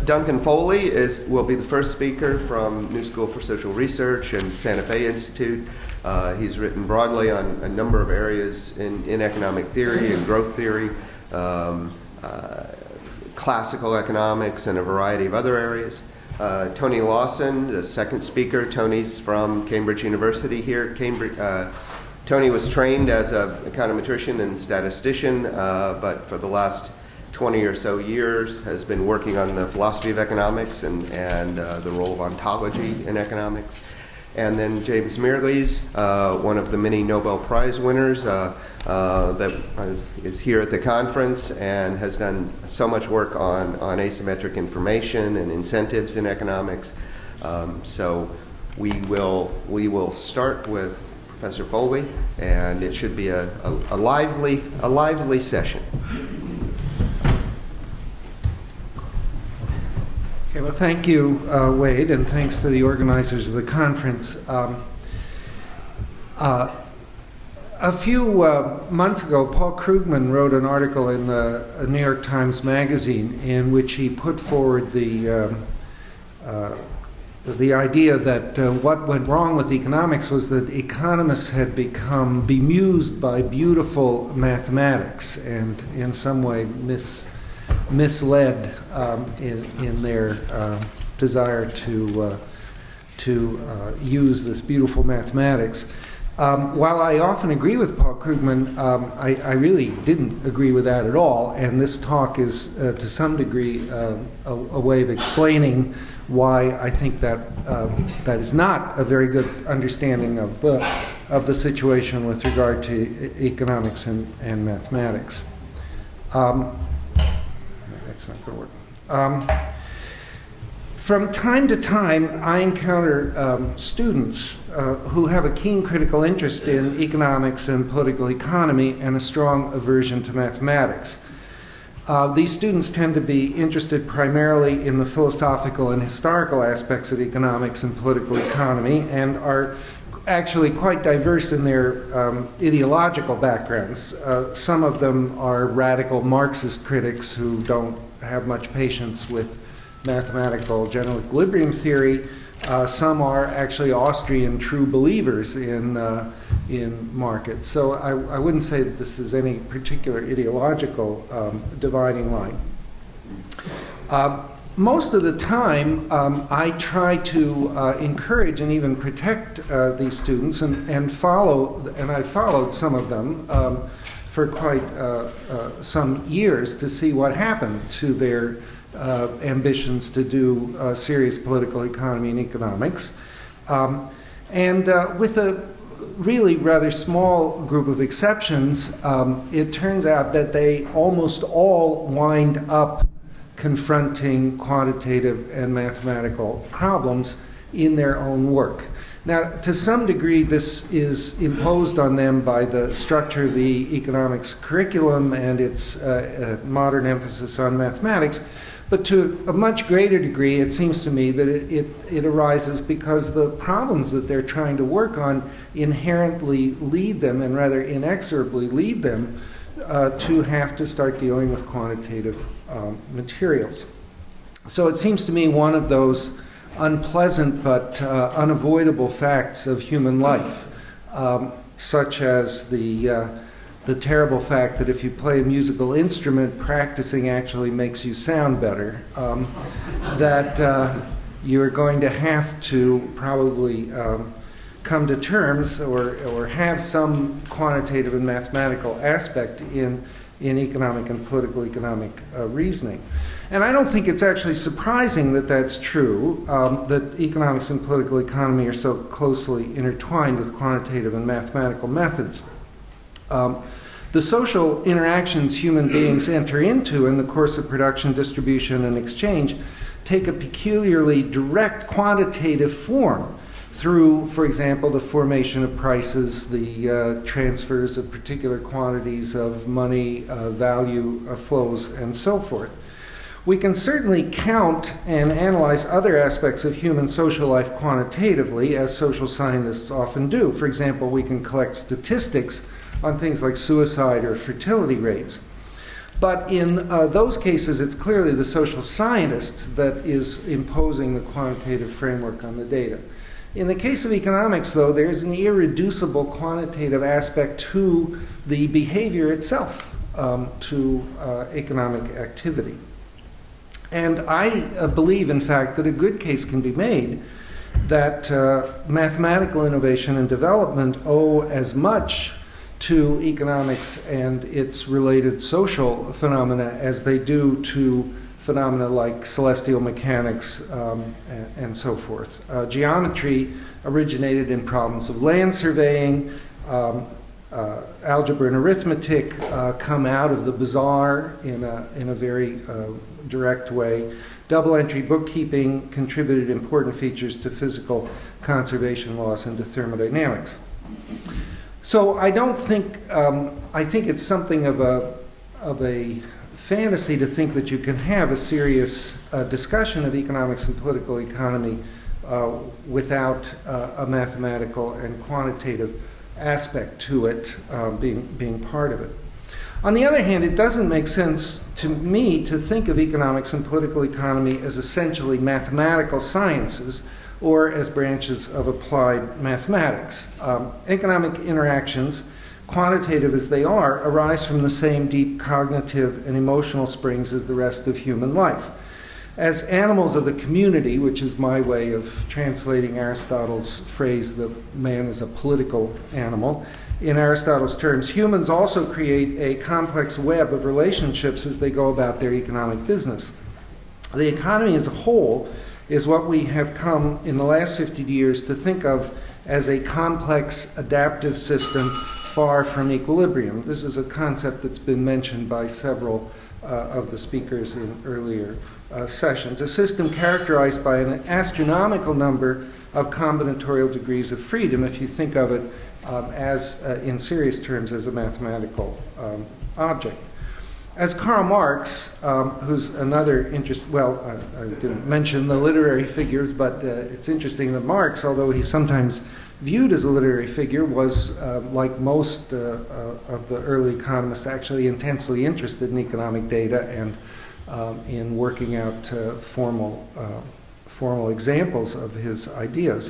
Duncan Foley will be the first speaker from New School for Social Research and Santa Fe Institute. He's written broadly on a number of areas in economic theory and growth theory, classical economics, and a variety of other areas. Tony Lawson, the second speaker. Tony's from Cambridge University here. Tony was trained as a econometrician and statistician, but for the last 20 or so years has been working on the philosophy of economics and the role of ontology in economics. And then James Mirrlees, one of the many Nobel Prize winners that is here at the conference and has done so much work on asymmetric information and incentives in economics. So we will start with Professor Foley, and it should be a lively session. Okay, well, thank you, Wade, and thanks to the organizers of the conference. A few months ago, Paul Krugman wrote an article in the New York Times Magazine in which he put forward the idea that what went wrong with economics was that economists had become bemused by beautiful mathematics and in some way misled in their desire to use this beautiful mathematics. While I often agree with Paul Krugman, I really didn't agree with that at all, and this talk is to some degree a way of explaining why I think that that is not a very good understanding of the situation with regard to economics and mathematics. That's not going to work. From time to time, I encounter students who have a keen critical interest in economics and political economy and a strong aversion to mathematics. These students tend to be interested primarily in the philosophical and historical aspects of economics and political economy and are actually quite diverse in their ideological backgrounds. Some of them are radical Marxist critics who don't have much patience with mathematical general equilibrium theory. Some are actually Austrian true believers in markets. So I wouldn't say that this is any particular ideological dividing line. Most of the time, I try to encourage and even protect these students and I followed some of them for quite some years to see what happened to their ambitions to do serious political economy and economics. With a really rather small group of exceptions, it turns out that they almost all wind up confronting quantitative and mathematical problems in their own work. Now, to some degree, this is imposed on them by the structure of the economics curriculum and its modern emphasis on mathematics. But to a much greater degree, it seems to me that it arises because the problems that they're trying to work on inherently lead them, and rather inexorably lead them, to have to start dealing with quantitative materials. So it seems to me one of those unpleasant but unavoidable facts of human life, such as the terrible fact that if you play a musical instrument, practicing actually makes you sound better, that you're going to have to probably come to terms or have some quantitative and mathematical aspect in economic and political economic reasoning. And I don't think it's actually surprising that that's true, that economics and political economy are so closely intertwined with quantitative and mathematical methods. The social interactions human beings enter into in the course of production, distribution, and exchange take a peculiarly direct quantitative form through, for example, the formation of prices, the transfers of particular quantities of money, value flows, and so forth. We can certainly count and analyze other aspects of human social life quantitatively, as social scientists often do. For example, we can collect statistics on things like suicide or fertility rates. But in those cases, it's clearly the social scientists that is imposing the quantitative framework on the data. In the case of economics, though, there's an irreducible quantitative aspect to the behavior itself, to economic activity. And I believe, in fact, that a good case can be made that mathematical innovation and development owe as much to economics and its related social phenomena as they do to phenomena like celestial mechanics and so forth. Geometry originated in problems of land surveying. Algebra and arithmetic come out of the bazaar in a very direct way. Double-entry bookkeeping contributed important features to physical conservation laws and to thermodynamics. So I don't think, I think it's something of a fantasy to think that you can have a serious discussion of economics and political economy without a mathematical and quantitative aspect to it being part of it. On the other hand, it doesn't make sense to me to think of economics and political economy as essentially mathematical sciences or as branches of applied mathematics. Economic interactions, quantitative as they are, arise from the same deep cognitive and emotional springs as the rest of human life. As animals of the community, which is my way of translating Aristotle's phrase that man is a political animal, in Aristotle's terms, humans also create a complex web of relationships as they go about their economic business. The economy as a whole is what we have come in the last 50 years to think of as a complex adaptive system far from equilibrium. This is a concept that's been mentioned by several of the speakers in earlier sessions. A system characterized by an astronomical number of combinatorial degrees of freedom, if you think of it as, in serious terms, as a mathematical object. As Karl Marx, who's another I didn't mention the literary figures, but it's interesting that Marx, although he's sometimes viewed as a literary figure, was, like most of the early economists, actually intensely interested in economic data and in working out formal examples of his ideas.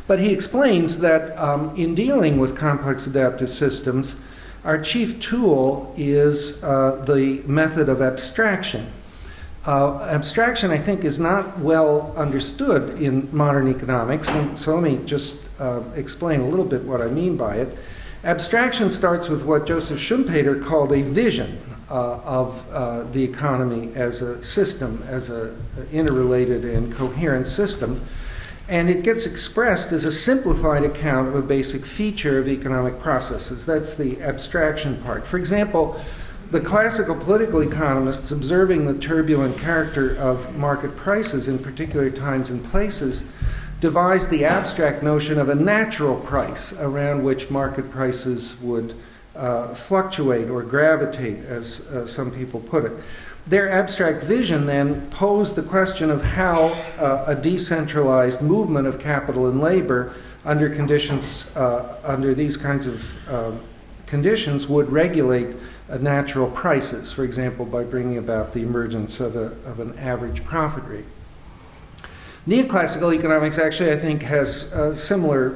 But he explains that in dealing with complex adaptive systems, our chief tool is the method of abstraction. Abstraction, I think, is not well understood in modern economics, and so let me just explain a little bit what I mean by it. Abstraction starts with what Joseph Schumpeter called a vision of the economy as a system, as an interrelated and coherent system. And it gets expressed as a simplified account of a basic feature of economic processes. That's the abstraction part. For example, the classical political economists, observing the turbulent character of market prices in particular times and places, devised the abstract notion of a natural price around which market prices would fluctuate or gravitate, as some people put it. Their abstract vision then posed the question of how a decentralized movement of capital and labor under conditions, under these kinds of conditions would regulate natural prices, for example, by bringing about the emergence of an average profit rate. Neoclassical economics actually, I think, has a similar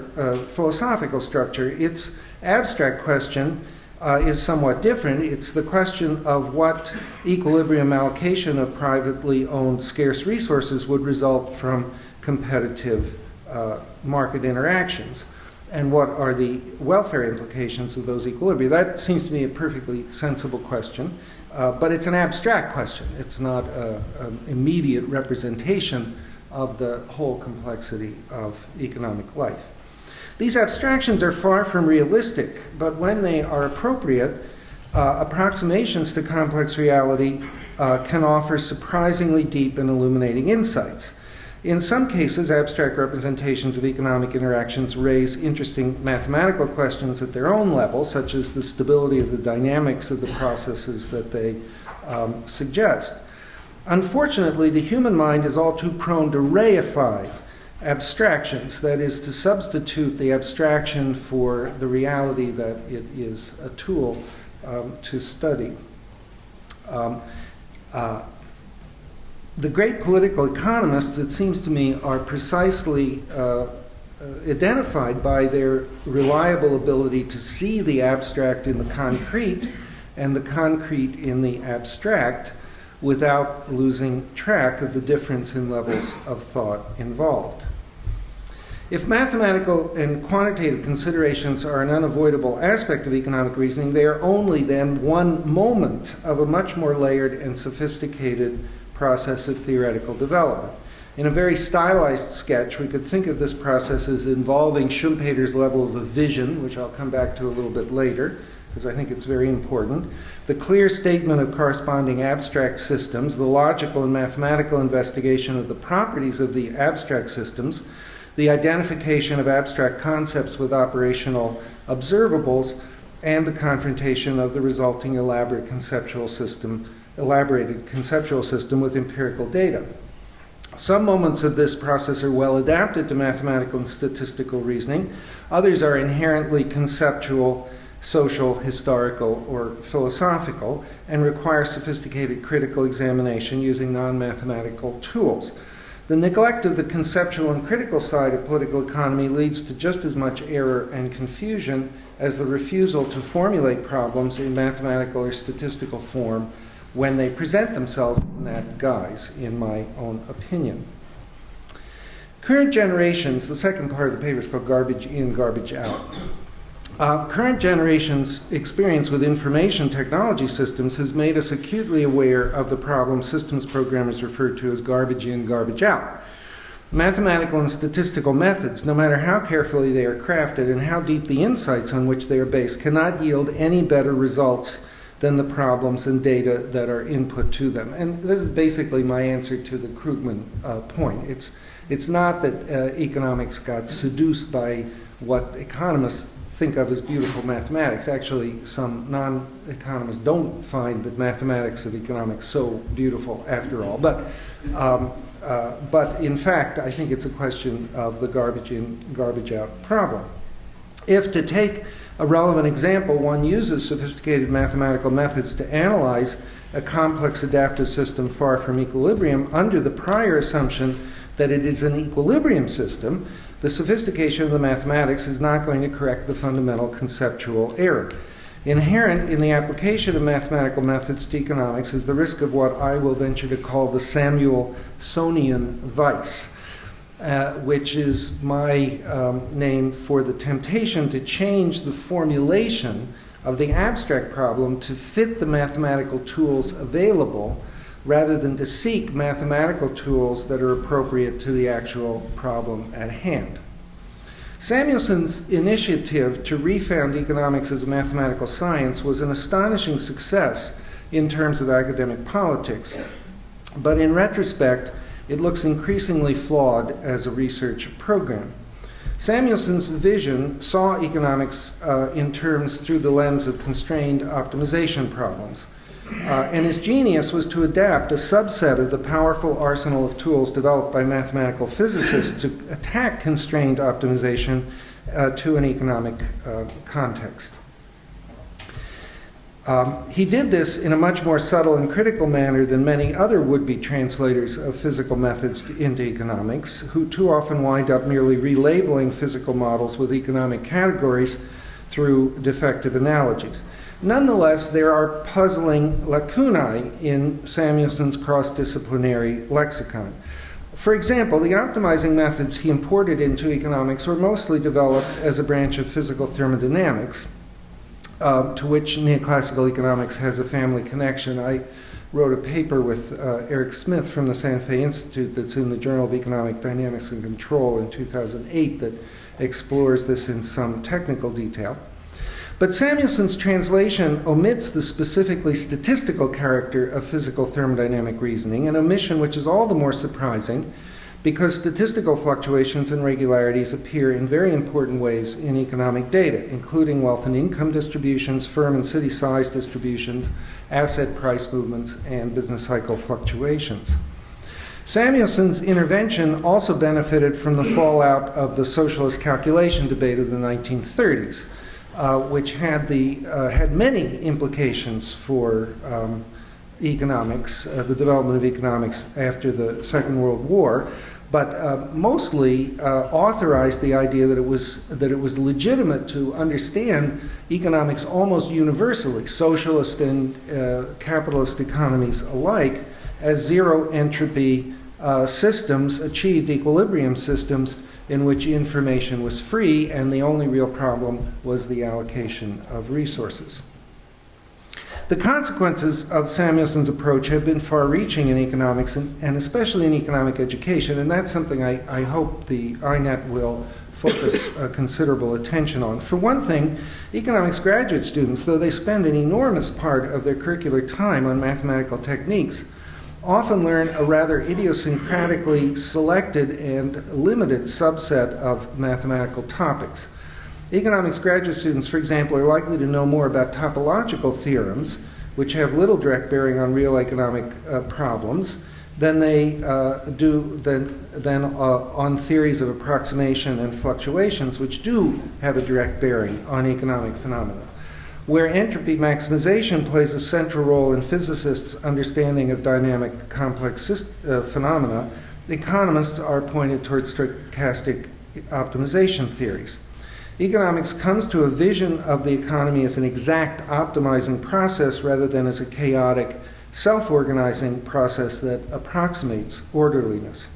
philosophical structure. Its abstract question is somewhat different. It's the question of what equilibrium allocation of privately owned scarce resources would result from competitive market interactions, and what are the welfare implications of those equilibria. That seems to me a perfectly sensible question, but it's an abstract question. It's not an immediate representation of the whole complexity of economic life. These abstractions are far from realistic, but when they are appropriate, approximations to complex reality can offer surprisingly deep and illuminating insights. In some cases, abstract representations of economic interactions raise interesting mathematical questions at their own level, such as the stability of the dynamics of the processes that they suggest. Unfortunately, the human mind is all too prone to reify abstractions, that is, to substitute the abstraction for the reality that it is a tool to study. Um, the great political economists, it seems to me, are precisely identified by their reliable ability to see the abstract in the concrete and the concrete in the abstract without losing track of the difference in levels of thought involved. If mathematical and quantitative considerations are an unavoidable aspect of economic reasoning, they are only then one moment of a much more layered and sophisticated process of theoretical development. In a very stylized sketch, we could think of this process as involving Schumpeter's level of vision, which I'll come back to a little bit later, because I think it's very important, the clear statement of corresponding abstract systems, the logical and mathematical investigation of the properties of the abstract systems, the identification of abstract concepts with operational observables, and the confrontation of the resulting elaborated conceptual system with empirical data. Some moments of this process are well adapted to mathematical and statistical reasoning. Others are inherently conceptual, social, historical, or philosophical, and require sophisticated critical examination using non-mathematical tools. The neglect of the conceptual and critical side of political economy leads to just as much error and confusion as the refusal to formulate problems in mathematical or statistical form when they present themselves in that guise, in my own opinion. Current generations, the second part of the paper is called Garbage In, Garbage Out. Current generations' experience with information technology systems has made us acutely aware of the problem systems programmers refer to as garbage in, garbage out. Mathematical and statistical methods, no matter how carefully they are crafted and how deep the insights on which they are based, cannot yield any better results than the problems and data that are input to them. And this is basically my answer to the Krugman point. It's not that economics got seduced by what economists think of as beautiful mathematics. Actually, some non-economists don't find the mathematics of economics so beautiful after all. But in fact, I think it's a question of the garbage in, garbage out problem. If, to take a relevant example, one uses sophisticated mathematical methods to analyze a complex adaptive system far from equilibrium under the prior assumption that it is an equilibrium system, the sophistication of the mathematics is not going to correct the fundamental conceptual error. Inherent in the application of mathematical methods to economics is the risk of what I will venture to call the Samuelsonian vice, which is my name for the temptation to change the formulation of the abstract problem to fit the mathematical tools available rather than to seek mathematical tools that are appropriate to the actual problem at hand. Samuelson's initiative to refound economics as a mathematical science was an astonishing success in terms of academic politics, but in retrospect, it looks increasingly flawed as a research program. Samuelson's vision saw economics in terms through the lens of constrained optimization problems. And his genius was to adapt a subset of the powerful arsenal of tools developed by mathematical physicists to attack constrained optimization to an economic context. He did this in a much more subtle and critical manner than many other would-be translators of physical methods into economics, who too often wind up merely relabeling physical models with economic categories through defective analogies. Nonetheless, there are puzzling lacunae in Samuelson's cross-disciplinary lexicon. For example, the optimizing methods he imported into economics were mostly developed as a branch of physical thermodynamics, to which neoclassical economics has a family connection. I wrote a paper with Eric Smith from the Santa Fe Institute that's in the Journal of Economic Dynamics and Control in 2008 that explores this in some technical detail. But Samuelson's translation omits the specifically statistical character of physical thermodynamic reasoning, an omission which is all the more surprising because statistical fluctuations and regularities appear in very important ways in economic data, including wealth and income distributions, firm and city size distributions, asset price movements, and business cycle fluctuations. Samuelson's intervention also benefited from the fallout of the socialist calculation debate of the 1930s. Which had many implications for economics, the development of economics after the Second World War, but mostly authorized the idea that it was legitimate to understand economics almost universally, socialist and capitalist economies alike, as zero entropy systems, achieved equilibrium systems in which information was free, and the only real problem was the allocation of resources. The consequences of Samuelson's approach have been far-reaching in economics, and especially in economic education, and that's something I hope the INET will focus considerable attention on. For one thing, economics graduate students, though they spend an enormous part of their curricular time on mathematical techniques, often learn a rather idiosyncratically selected and limited subset of mathematical topics. Economics graduate students, for example, are likely to know more about topological theorems, which have little direct bearing on real economic problems, than they do on theories of approximation and fluctuations, which do have a direct bearing on economic phenomena. Where entropy maximization plays a central role in physicists' understanding of dynamic complex phenomena, economists are pointed towards stochastic optimization theories. Economics comes to a vision of the economy as an exact optimizing process rather than as a chaotic, self-organizing process that approximates orderliness.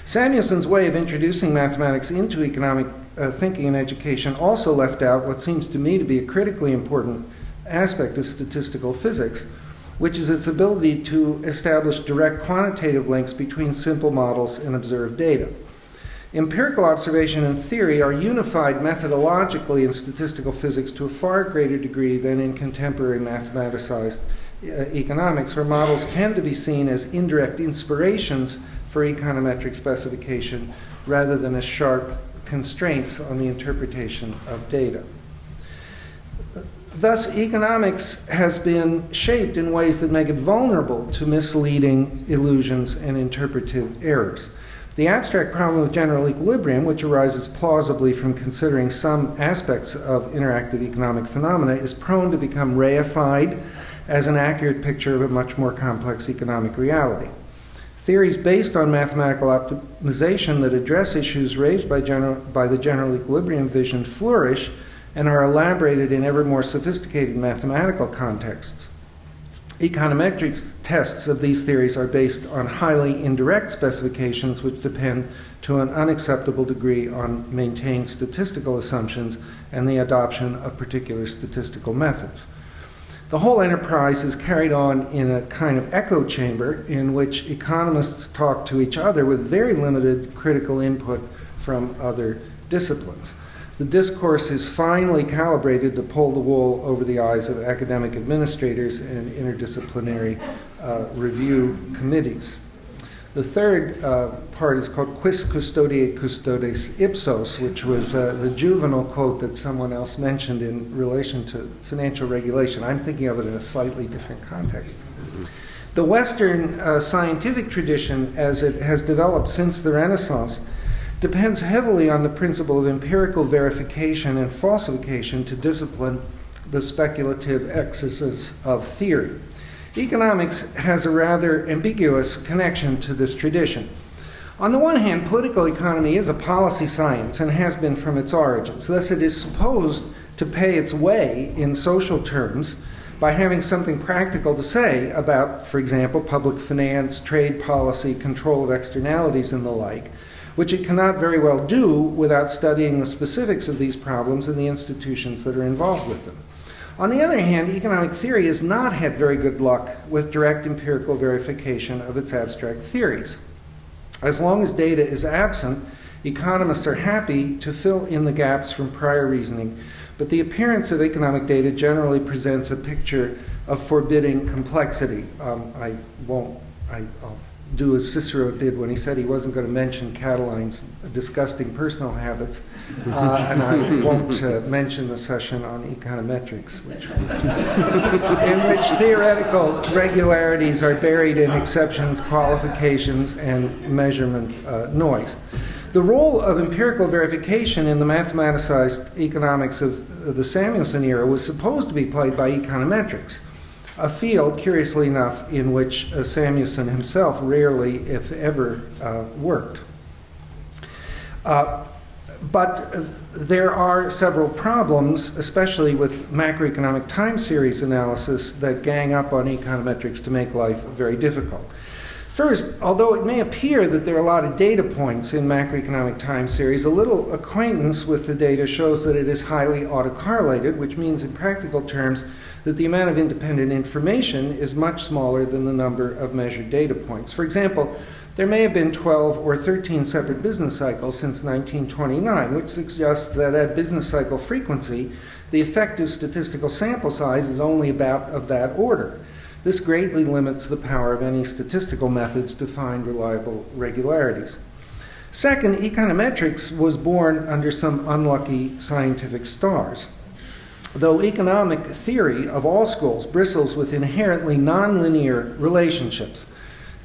Samuelson's way of introducing mathematics into economic thinking and education also left out what seems to me to be a critically important aspect of statistical physics, which is its ability to establish direct quantitative links between simple models and observed data. Empirical observation and theory are unified methodologically in statistical physics to a far greater degree than in contemporary mathematicized economics, where models tend to be seen as indirect inspirations for econometric specification rather than as sharp constraints on the interpretation of data. Thus, economics has been shaped in ways that make it vulnerable to misleading illusions and interpretive errors. The abstract problem of general equilibrium, which arises plausibly from considering some aspects of interactive economic phenomena, is prone to become reified as an accurate picture of a much more complex economic reality. Theories based on mathematical optimization that address issues raised by the general equilibrium vision flourish and are elaborated in ever more sophisticated mathematical contexts. Econometric tests of these theories are based on highly indirect specifications which depend to an unacceptable degree on maintained statistical assumptions and the adoption of particular statistical methods. The whole enterprise is carried on in a kind of echo chamber in which economists talk to each other with very limited critical input from other disciplines. The discourse is finely calibrated to pull the wool over the eyes of academic administrators and interdisciplinary review committees. The third part is called Quis custodiet custodes ipsos, which was the juvenile quote that someone else mentioned in relation to financial regulation. I'm thinking of it in a slightly different context. The Western scientific tradition, as it has developed since the Renaissance, depends heavily on the principle of empirical verification and falsification to discipline the speculative excesses of theory. Economics has a rather ambiguous connection to this tradition. On the one hand, political economy is a policy science and has been from its origins. Thus, it is supposed to pay its way in social terms by having something practical to say about, for example, public finance, trade policy, control of externalities, and the like, which it cannot very well do without studying the specifics of these problems and the institutions that are involved with them. On the other hand, economic theory has not had very good luck with direct empirical verification of its abstract theories. As long as data is absent, economists are happy to fill in the gaps from prior reasoning, but the appearance of economic data generally presents a picture of forbidding complexity. I'll do as Cicero did when he said he wasn't going to mention Catiline's disgusting personal habits, and I won't mention the session on econometrics, in which theoretical regularities are buried in exceptions, qualifications, and measurement noise. The role of empirical verification in the mathematicized economics of the Samuelson era was supposed to be played by econometrics. a field, curiously enough, in which Samuelson himself rarely, if ever, worked. But there are several problems, especially with macroeconomic time series analysis, that gang up on econometrics to make life very difficult. First, although it may appear that there are a lot of data points in macroeconomic time series, a little acquaintance with the data shows that it is highly autocorrelated, which means in practical terms that the amount of independent information is much smaller than the number of measured data points. For example, there may have been 12 or 13 separate business cycles since 1929, which suggests that at business cycle frequency, the effective statistical sample size is only about of that order. This greatly limits the power of any statistical methods to find reliable regularities. Second, econometrics was born under some unlucky scientific stars. Though economic theory of all schools bristles with inherently nonlinear relationships,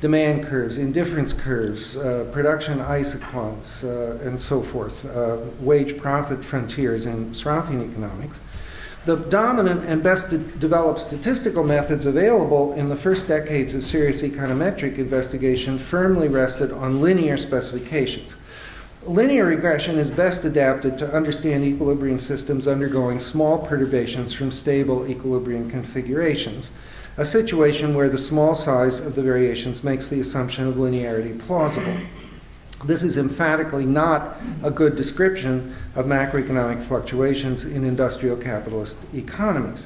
demand curves, indifference curves, production isoquants, and so forth, wage-profit frontiers in Sraffian economics, the dominant and best developed statistical methods available in the first decades of serious econometric investigation firmly rested on linear specifications. Linear regression is best adapted to understand equilibrium systems undergoing small perturbations from stable equilibrium configurations, a situation where the small size of the variations makes the assumption of linearity plausible. This is emphatically not a good description of macroeconomic fluctuations in industrial capitalist economies.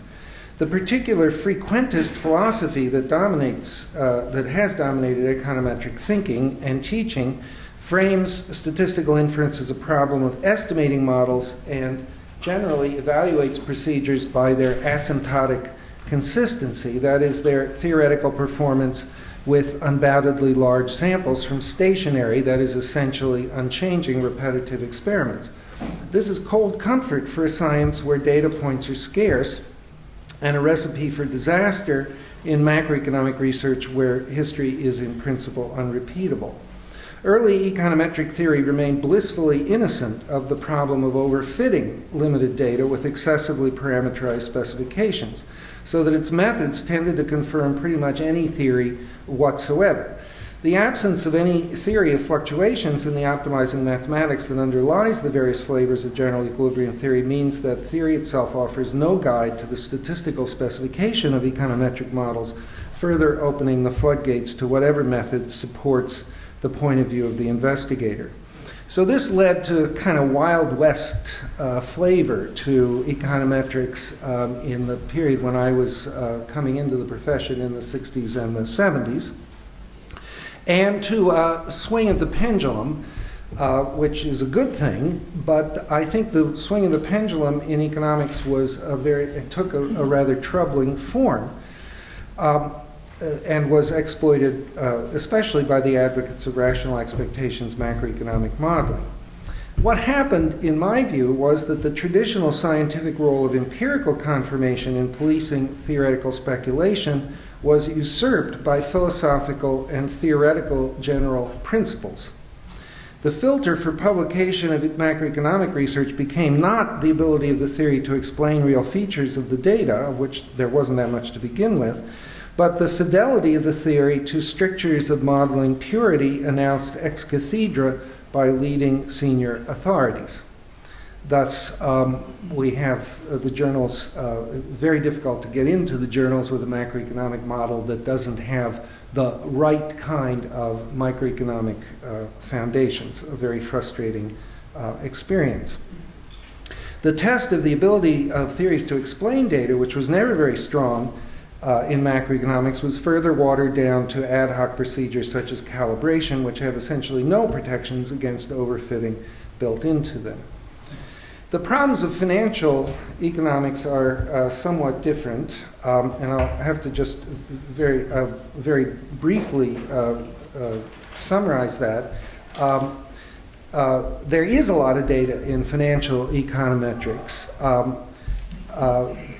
The particular frequentist philosophy that has dominated econometric thinking and teaching frames statistical inference as a problem of estimating models and generally evaluates procedures by their asymptotic consistency, that is, their theoretical performance with undoubtedly large samples from stationary, that is, essentially unchanging repetitive experiments. This is cold comfort for a science where data points are scarce and a recipe for disaster in macroeconomic research where history is in principle unrepeatable. Early econometric theory remained blissfully innocent of the problem of overfitting limited data with excessively parameterized specifications, so that its methods tended to confirm pretty much any theory whatsoever. The absence of any theory of fluctuations in the optimizing mathematics that underlies the various flavors of general equilibrium theory means that theory itself offers no guide to the statistical specification of econometric models, further opening the floodgates to whatever method supports the point of view of the investigator. So this led to kind of Wild West flavor to econometrics in the period when I was coming into the profession in the 60s and the 70s, and to a swing of the pendulum, which is a good thing, but I think the swing of the pendulum in economics took a rather troubling form. And was exploited especially by the advocates of rational expectations macroeconomic modeling. What happened, in my view, was that the traditional scientific role of empirical confirmation in policing theoretical speculation was usurped by philosophical and theoretical general principles. The filter for publication of macroeconomic research became not the ability of the theory to explain real features of the data, of which there wasn't that much to begin with, but the fidelity of the theory to strictures of modeling purity announced ex cathedra by leading senior authorities. Thus, we have the journals, very difficult to get into the journals with a macroeconomic model that doesn't have the right kind of microeconomic foundations, a very frustrating experience. The test of the ability of theories to explain data, which was never very strong, in macroeconomics was further watered down to ad hoc procedures such as calibration, which have essentially no protections against overfitting built into them. The problems of financial economics are somewhat different, and I'll have to just very briefly summarize that. There is a lot of data in financial econometrics.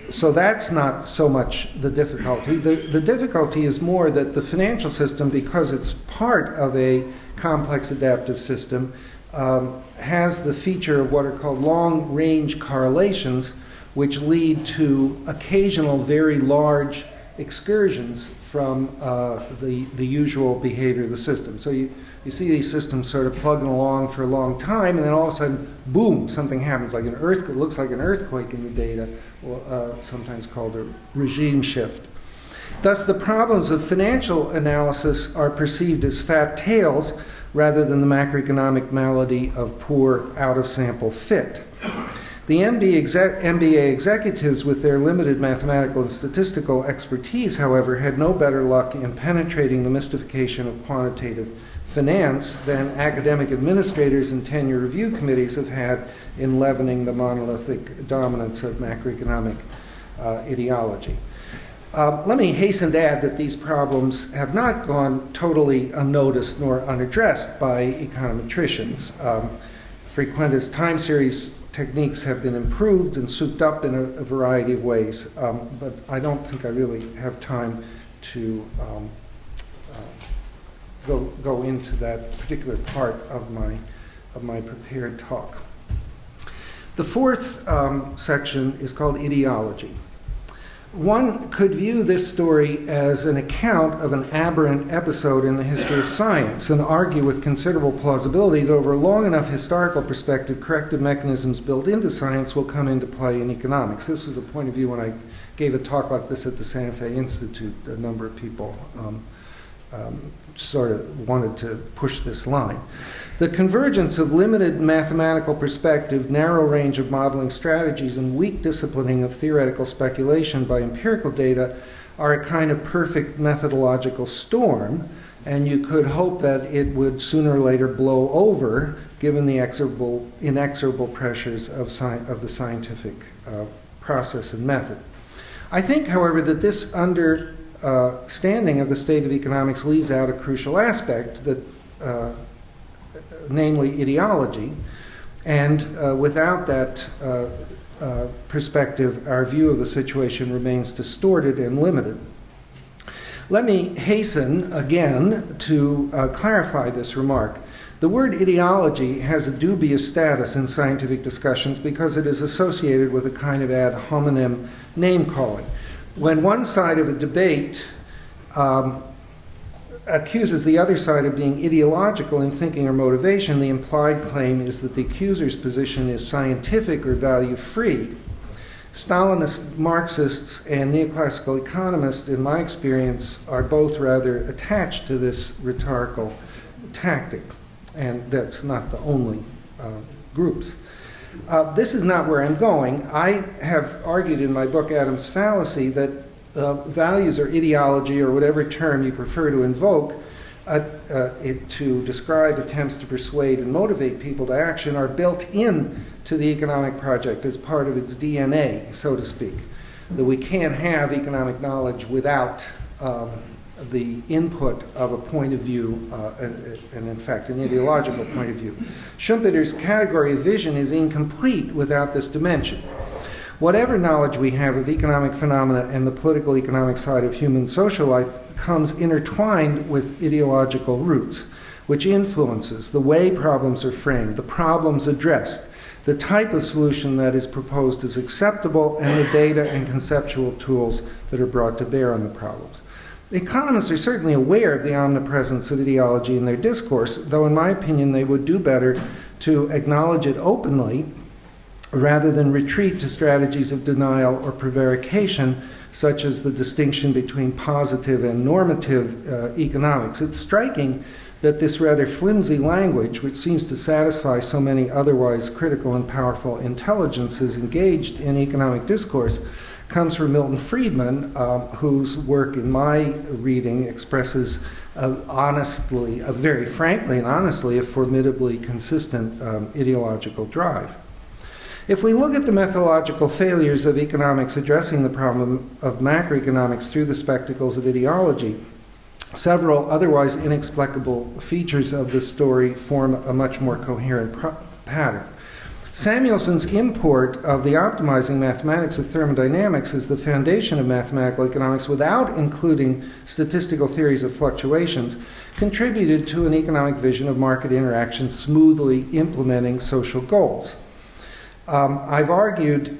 So that's not so much the difficulty. The difficulty is more that the financial system, because it's part of a complex adaptive system, has the feature of what are called long-range correlations, which lead to occasional very large excursions from the usual behavior of the system. So you see these systems sort of plugging along for a long time, and then all of a sudden, boom, something happens, like an earthquake. It looks like an earthquake in the data, sometimes called a regime shift. Thus, the problems of financial analysis are perceived as fat tails rather than the macroeconomic malady of poor out-of-sample fit. The MBA executives, with their limited mathematical and statistical expertise, however, had no better luck in penetrating the mystification of quantitative finance than academic administrators and tenure review committees have had in leavening the monolithic dominance of macroeconomic ideology. Let me hasten to add that these problems have not gone totally unnoticed nor unaddressed by econometricians. Frequentist time series techniques have been improved and souped up in a variety of ways, but I don't think I really have time to go into that particular part of my prepared talk. The fourth section is called ideology. One could view this story as an account of an aberrant episode in the history of science and argue with considerable plausibility that over a long enough historical perspective, corrective mechanisms built into science will come into play in economics. This was a point of view when I gave a talk like this at the Santa Fe Institute. A number of people sort of wanted to push this line. The convergence of limited mathematical perspective, narrow range of modeling strategies, and weak disciplining of theoretical speculation by empirical data are a kind of perfect methodological storm, and you could hope that it would sooner or later blow over given the inexorable pressures of the scientific process and method. I think, however, that this understanding of the state of economics leaves out a crucial aspect, that namely ideology, and without that perspective, our view of the situation remains distorted and limited. Let me hasten again to clarify this remark. The word ideology has a dubious status in scientific discussions because it is associated with a kind of ad hominem name-calling. When one side of a debate accuses the other side of being ideological in thinking or motivation, the implied claim is that the accuser's position is scientific or value-free. Stalinist Marxists and neoclassical economists, in my experience, are both rather attached to this rhetorical tactic, and that's not the only groups. This is not where I'm going. I have argued in my book, Adam's Fallacy, that values or ideology, or whatever term you prefer to invoke, to describe attempts to persuade and motivate people to action, are built in to the economic project as part of its DNA, so to speak. That we can't have economic knowledge without the input of a point of view, and in fact an ideological point of view. Schumpeter's category of vision is incomplete without this dimension. Whatever knowledge we have of economic phenomena and the political economic side of human social life comes intertwined with ideological roots, which influences the way problems are framed, the problems addressed, the type of solution that is proposed as acceptable, and the data and conceptual tools that are brought to bear on the problems. Economists are certainly aware of the omnipresence of ideology in their discourse, though in my opinion they would do better to acknowledge it openly rather than retreat to strategies of denial or prevarication, such as the distinction between positive and normative economics. It's striking that this rather flimsy language, which seems to satisfy so many otherwise critical and powerful intelligences engaged in economic discourse, comes from Milton Friedman, whose work in my reading expresses very frankly and honestly, a formidably consistent ideological drive. If we look at the methodological failures of economics addressing the problem of macroeconomics through the spectacles of ideology, several otherwise inexplicable features of this story form a much more coherent pattern. Samuelson's import of the optimizing mathematics of thermodynamics as the foundation of mathematical economics without including statistical theories of fluctuations contributed to an economic vision of market interaction smoothly implementing social goals. I've argued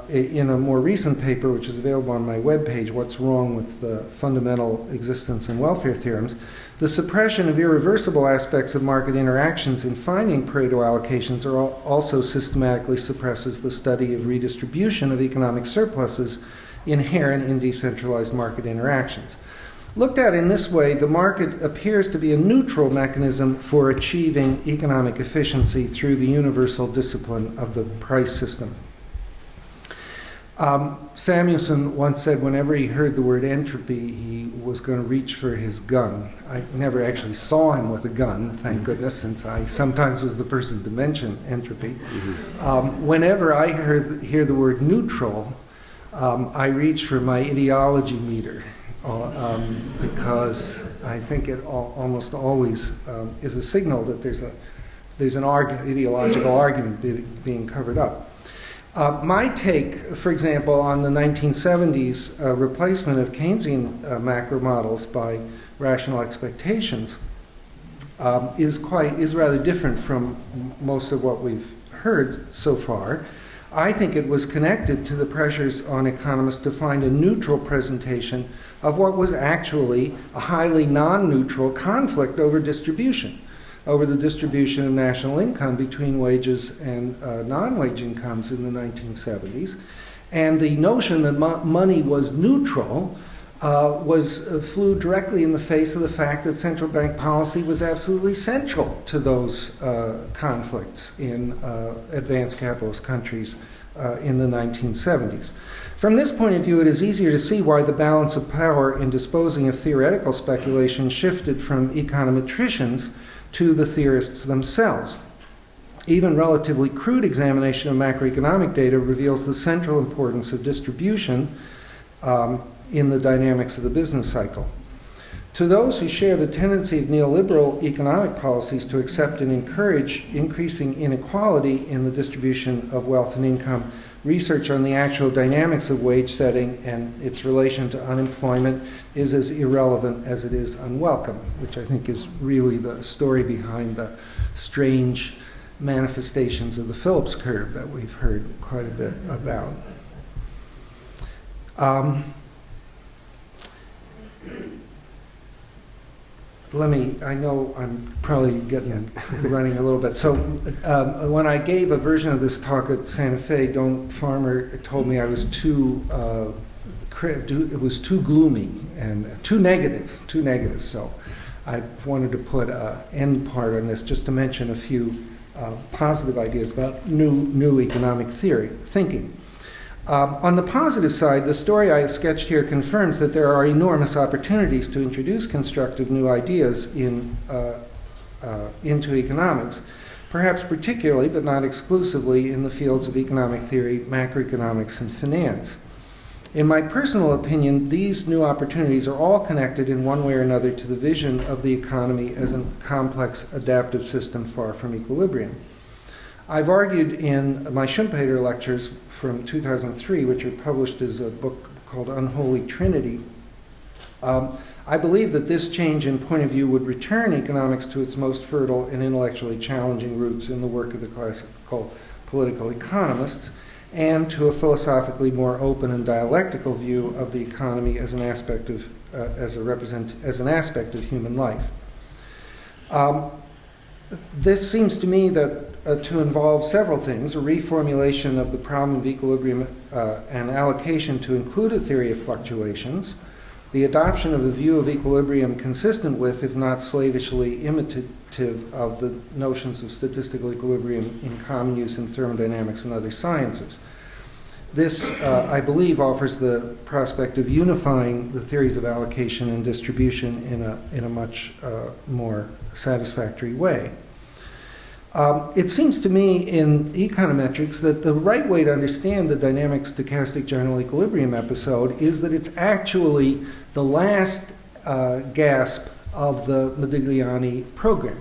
in a more recent paper, which is available on my webpage, What's Wrong with the Fundamental Existence and Welfare Theorems. The suppression of irreversible aspects of market interactions in finding Pareto allocations also systematically suppresses the study of redistribution of economic surpluses inherent in decentralized market interactions. Looked at in this way, the market appears to be a neutral mechanism for achieving economic efficiency through the universal discipline of the price system. Samuelson once said whenever he heard the word entropy, he was going to reach for his gun. I never actually saw him with a gun, thank goodness, since I sometimes was the person to mention entropy. Whenever I hear the word neutral, I reach for my ideology meter. Because I think it almost always is a signal that there's an ideological argument being covered up. My take, for example, on the 1970s replacement of Keynesian macro models by rational expectations is rather different from most of what we've heard so far. I think it was connected to the pressures on economists to find a neutral presentation of what was actually a highly non-neutral conflict over distribution, over the distribution of national income between wages and non-wage incomes in the 1970s. And the notion that money was neutral flew directly in the face of the fact that central bank policy was absolutely central to those conflicts in advanced capitalist countries in the 1970s. From this point of view, it is easier to see why the balance of power in disposing of theoretical speculation shifted from econometricians to the theorists themselves. Even relatively crude examination of macroeconomic data reveals the central importance of distribution in the dynamics of the business cycle. To those who share the tendency of neoliberal economic policies to accept and encourage increasing inequality in the distribution of wealth and income, research on the actual dynamics of wage setting and its relation to unemployment is as irrelevant as it is unwelcome, which I think is really the story behind the strange manifestations of the Phillips curve that we've heard quite a bit about. I know I'm probably running a little bit. So when I gave a version of this talk at Santa Fe, Don Farmer told me I was it was too gloomy and too negative. So I wanted to put an end part on this just to mention a few positive ideas about new economic thinking. On the positive side, the story I have sketched here confirms that there are enormous opportunities to introduce constructive new ideas into economics, perhaps particularly, but not exclusively, in the fields of economic theory, macroeconomics, and finance. In my personal opinion, these new opportunities are all connected in one way or another to the vision of the economy as a complex adaptive system far from equilibrium. I've argued in my Schumpeter lectures from 2003, which are published as a book called Unholy Trinity. I believe that this change in point of view would return economics to its most fertile and intellectually challenging roots in the work of the classical political economists, and to a philosophically more open and dialectical view of the economy as an aspect of human life. This seems to me that to involve several things: a reformulation of the problem of equilibrium and allocation to include a theory of fluctuations, the adoption of a view of equilibrium consistent with, if not slavishly imitative of, the notions of statistical equilibrium in common use in thermodynamics and other sciences. This, I believe, offers the prospect of unifying the theories of allocation and distribution in a much more satisfactory way. It seems to me in econometrics that the right way to understand the dynamic stochastic general equilibrium episode is that it's actually the last gasp of the Modigliani program.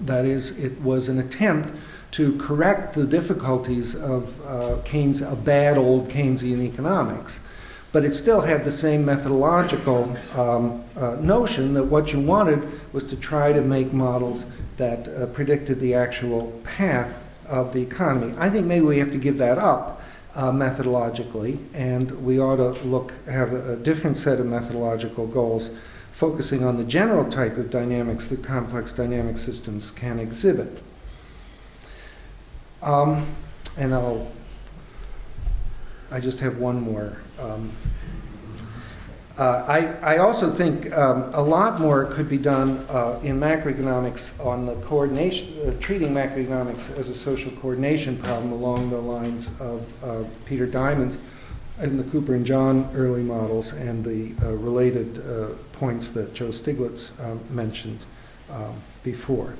That is, it was an attempt to correct the difficulties of a bad old Keynesian economics. But it still had the same methodological notion that what you wanted was to try to make models that predicted the actual path of the economy. I think maybe we have to give that up methodologically, and we ought to have a different set of methodological goals focusing on the general type of dynamics that complex dynamic systems can exhibit. And I just have one more. I also think a lot more could be done in macroeconomics on the coordination, treating macroeconomics as a social coordination problem along the lines of Peter Diamond's and the Cooper and John early models and the related points that Joe Stiglitz mentioned before.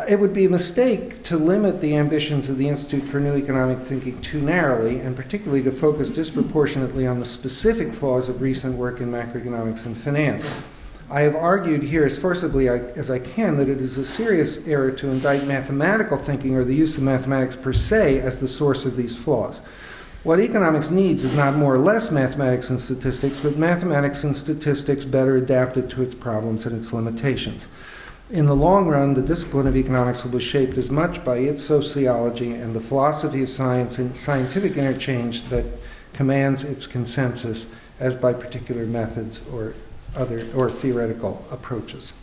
It would be a mistake to limit the ambitions of the Institute for New Economic Thinking too narrowly, and particularly to focus disproportionately on the specific flaws of recent work in macroeconomics and finance. I have argued here as forcibly as I can that it is a serious error to indict mathematical thinking or the use of mathematics per se as the source of these flaws. What economics needs is not more or less mathematics and statistics, but mathematics and statistics better adapted to its problems and its limitations. In the long run, the discipline of economics will be shaped as much by its sociology and the philosophy of science and scientific interchange that commands its consensus as by particular methods or theoretical approaches.